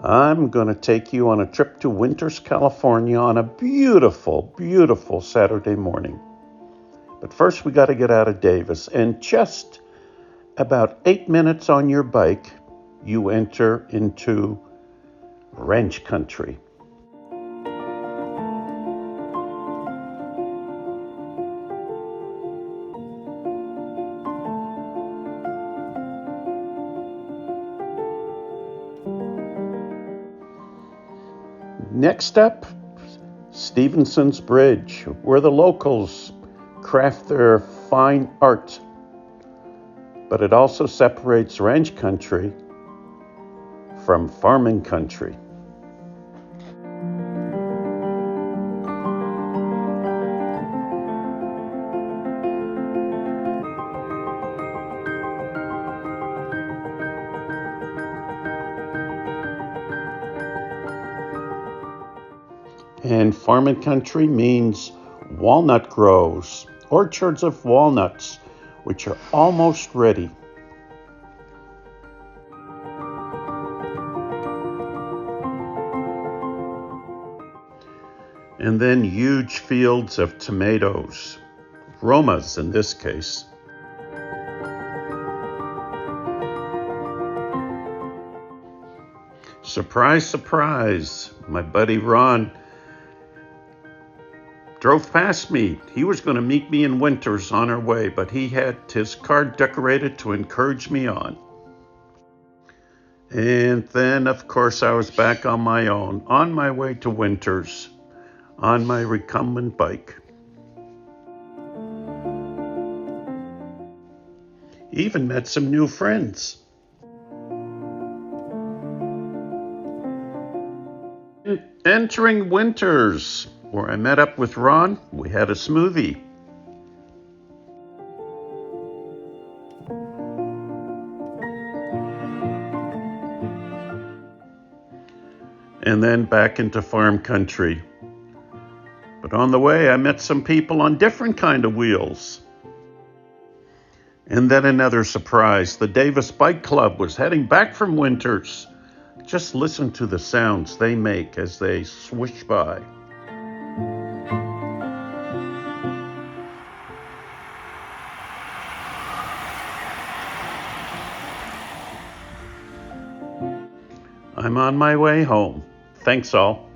I'm going to take you on a trip to Winters, California on a beautiful, beautiful Saturday morning. But first we got to get out of Davis, and just about 8 minutes on your bike, you enter into ranch country. Next up, Stevenson's Bridge, where the locals craft their fine art. But it also separates ranch country from farming country. And farming country means walnut groves, orchards of walnuts, which are almost ready. And then huge fields of tomatoes, Romas in this case. Surprise, surprise, my buddy Ron drove past me. He was going to meet me in Winters on our way, but he had his car decorated to encourage me on. And then, of course, I was back on my own, on my way to Winters, on my Recumbent bike. Even met some new friends. Entering Winters, where I met up with Ron, we had a smoothie. And then back into farm country. But on the way, I met some people on different kind of wheels. And then another surprise, the Davis Bike Club was heading back from Winters. Just listen to the sounds they make as they swish by. I'm on my way home. Thanks all.